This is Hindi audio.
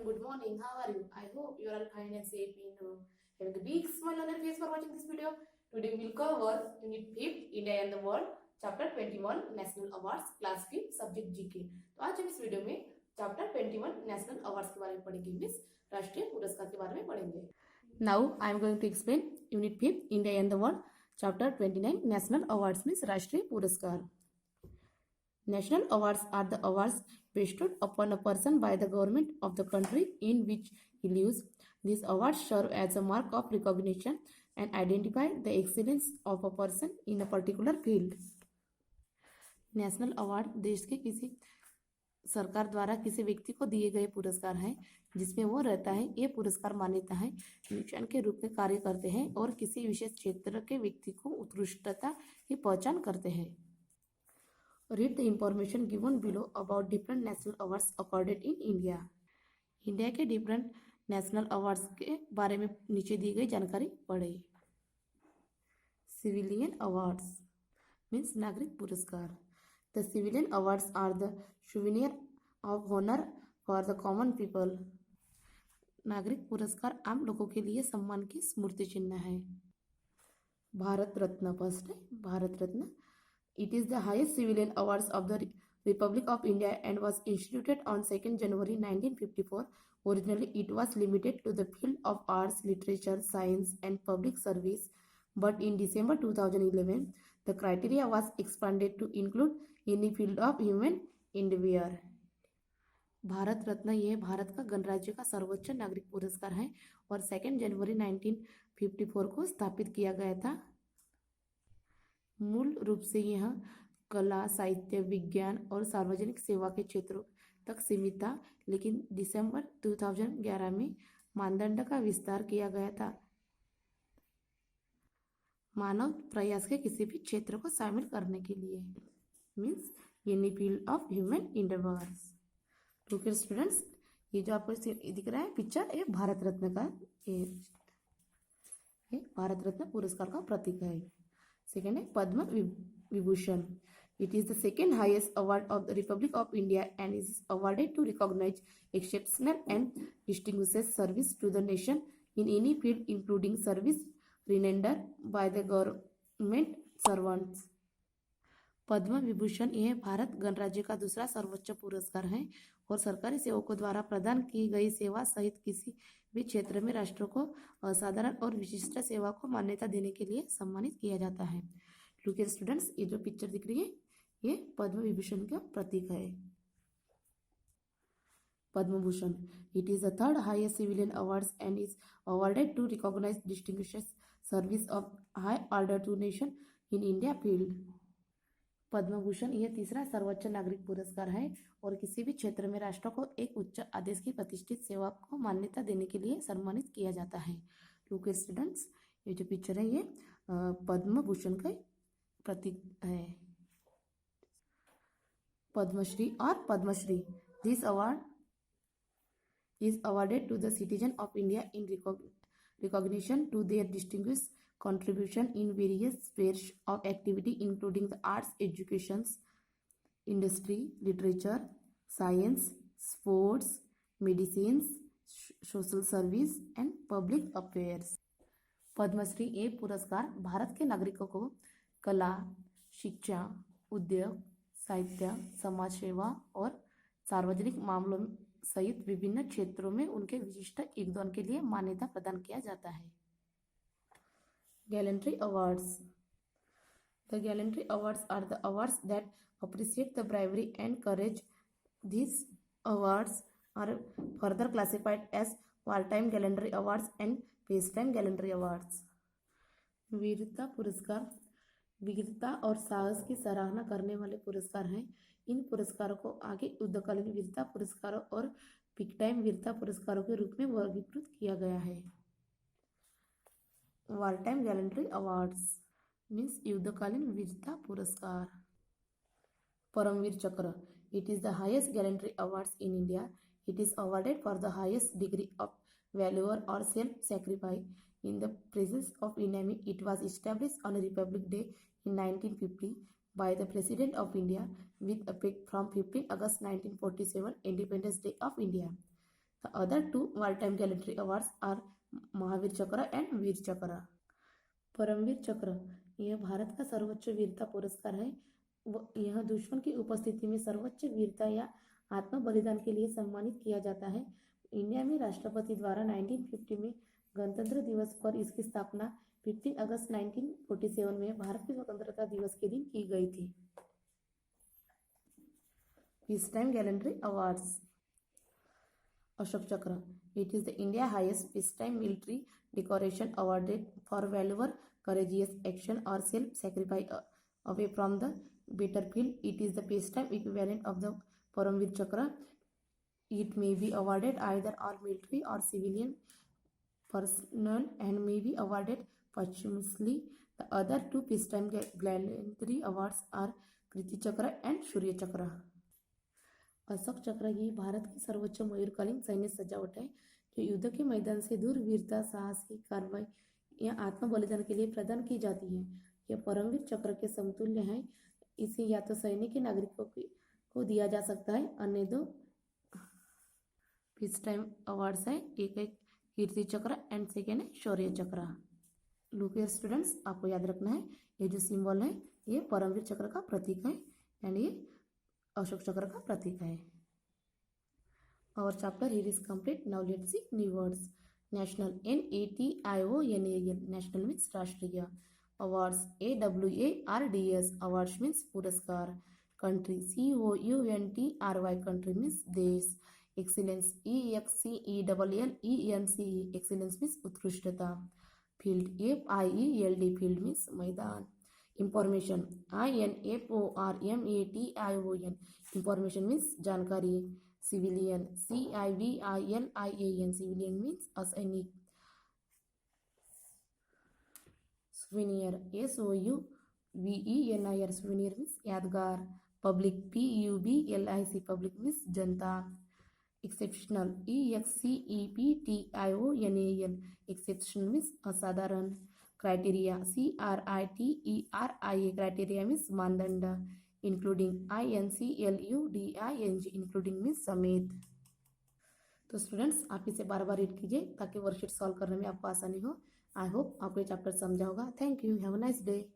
everyone, good morning. How are you? I hope you are fine and safe in having a big smile on your face for watching this video. Today we will cover Unit 5 India and the World, Chapter 21 National Awards, Class 5, Subject GK. तो आज हम इस वीडियो में Chapter 21 National Awards के बारे में पढ़ेंगे, मीन्स राष्ट्रीय पुरस्कार के बारे में पढ़ेंगे. Now I am going to explain Unit 5 India and the World, Chapter 29 National Awards means राष्ट्रीय पुरस्कार. National awards are the awards bestowed upon a person by the government of the country in which he lives. These awards serve as a mark of recognition and identify the excellence of a person in a particular field. National award देश के किसी सरकार द्वारा किसी व्यक्ति को दिए गए पुरस्कार हैं जिसमें वो रहता है. ये पुरस्कार मान्यता है निशान के रूप में कार्य करते हैं और किसी विशेष क्षेत्र के व्यक्ति को उत्कृष्टता की पहचान करते हैं. Read the information given below about different national awards accorded in India. India के डिफरेंट नेशनल अवार्ड्स के बारे में नीचे दी गई जानकारी पढ़े. सिविलियन अवार्ड्स मीन्स नागरिक पुरस्कार. The civilian awards are the souvenir of honor for the common people. नागरिक पुरस्कार आम लोगों के लिए सम्मान की स्मृति चिन्ह है. भारत रत्न फर्स्ट है. Bharat Ratna It is the highest civilian awards of the Republic of India and was instituted on 2nd January 1954. Originally, it was limited to the field of arts, literature, science, and public service. But in December 2011, the criteria was expanded to include any field of human endeavor. Bharat Ratna यह भारत का गणराज्य का सर्वोच्च नागरिक पुरस्कार है और 2 जनवरी 1954 को स्थापित किया गया था. मूल रूप से यह कला, साहित्य, विज्ञान और सार्वजनिक सेवा के क्षेत्रों तक सीमित था, लेकिन दिसंबर 2011 में मानदंड का विस्तार किया गया था. मानव प्रयास के किसी भी क्षेत्र को शामिल करने के लिए means any field of human endeavours. तो फिर स्टूडेंट्स ये जो आपको दिख रहा है पिक्चर, ये भारत रत्न का ये भारत रत्न पुरस्कार का प्रतीक है. सेकेंड है Padma Vibhushan. It is the second highest award of the Republic of India and is awarded to recognise exceptional and distinguished service to the nation in any field including service rendered by the government servants. Padma Vibhushan यह भारत गणराज्य का दूसरा सर्वोच्च पुरस्कार है और सरकारी सेवकों द्वारा प्रदान की गई सेवा सहित किसी भी क्षेत्र में राष्ट्र को असाधारण और विशिष्ट सेवा को मान्यता देने के लिए सम्मानित किया जाता है. लुक हियर स्टूडेंट्स, ये जो पिक्चर दिख रही है ये पद्म विभूषण का प्रतीक है. Padma Bhushan it is the third highest civilian awards and is awarded to recognise distinguished service of high order to nation in India field. Padma Bhushan यह तीसरा सर्वोच्च नागरिक पुरस्कार है और किसी भी क्षेत्र में राष्ट्र को एक उच्च आदेश की प्रतिष्ठित सेवा को मान्यता देने के लिए सम्मानित किया जाता है. लुक हियर स्टूडेंट्स, ये जो पिक्चर है ये पद्म भूषण का प्रतीक है. पद्मश्री और Padma Shri this award is awarded to the citizen of India in recognition to their distinguished contribution in various spheres of activity including the arts, education, industry, literature, science, sports, medicines, social service and public affairs. Padma Shri ये पुरस्कार भारत के नागरिकों को कला, शिक्षा, उद्योग, साहित्य, समाज सेवा और सार्वजनिक मामलों सहित विभिन्न क्षेत्रों में उनके विशिष्ट योगदान के लिए मान्यता प्रदान किया जाता है. Gallantry awards. The gallantry awards are the awards that appreciate the bravery and courage. These awards are further classified as wartime gallantry awards and peacetime gallantry awards. वीरता पुरस्कार वीरता और साहस की सराहना करने वाले पुरस्कार हैं. इन पुरस्कारों को आगे युद्धकालीन वीरता पुरस्कारों और पीक टाइम वीरता पुरस्कारों के रूप में वर्गीकृत किया गया है. War time gallantry awards means युद्धकालीन वीरता पुरस्कार. Paramvir Chakra it is the highest gallantry awards in India. It is awarded for the highest degree of valour और self sacrifice in the presence of enemy. It was established on Republic Day in 1950 by the President of India with effect from 15 August 1947, Independence Day of India. The other 2 wartime gallantry awards are Mahavir चक्र एंड वीर चक्र। परमवीर चक्र यह भारत का सर्वोच्च वीरता पुरस्कार है। यह दुश्मन की उपस्थिति में सर्वोच्च वीरता या आत्म बलिदान के लिए सम्मानित किया जाता है। इंडिया में राष्ट्रपति द्वारा 1950 में गणतंत्र दिवस पर इसकी स्थापना 15 अगस्त 1947 में भारत के स्वतंत्रता दिवस के दिन की गई थी। Peace time gallantry awards. Ashok Chakra it is the India highest peace time military decoration awarded for valor, courageous action or self-sacrifice away from the battlefield. It is the peacetime equivalent of the Paramveer Chakra. It may be awarded either all military or civilian personnel and may be awarded posthumously. The other 2 peacetime gallantry awards are Kirti Chakra and Shurya Chakra. Ashok चक्र ही भारत की सर्वोच्च मयूरकालीन सैन्य सजावट है जो युद्ध के मैदान से दूर वीरता, साहसी कार्रवाई या आत्म बलिदान के लिए प्रदान की जाती है। यह परमवीर चक्र के समतुल्य है। इसे या तो सैनिक के नागरिकों को दिया जा सकता है। अन्य 2 पीस टाइम अवार्ड्स है, एक है कीर्ति चक्र एंड सेकेंड है शौर्य चक्र। लुक हियर स्टूडेंट्स, आपको याद रखना है ये जो सिंबल है ये परमवीर चक्र का प्रतीक है एंड ये अशोक चक्र का प्रतीक है। Our chapter here is complete. Now let's see new words. National, NATIONAL, national means राष्ट्रीय। Awards, AWARDS, awards means पुरस्कार। Country, COUNTRY, country means देश। Excellence, EXCELLENCE, excellence means उत्कृष्टता। Field, FIELD, field means मैदान। Information, INFORMATION, information means जानकारी। Civilian, CIVILIAN, civilian means असैनिक। Souvenir, SOUVENIR, souvenir means यादगार। Public, PUBLIC, public means जनता। Exceptional, EXCEPTIONAL, exceptional means असाधारण। Criteria, CRITERIA, criteria means मानदंड। इंक्लूडिंग, INCLUDING, इंक्लूडिंग मीन्स समेत। तो स्टूडेंट्स आप इसे बार बार रीड कीजिए ताकि वर्कशीट सॉल्व करने में आपको आसानी हो। आई होप आपको ये चैप्टर समझा होगा। Thank you, have a nice day.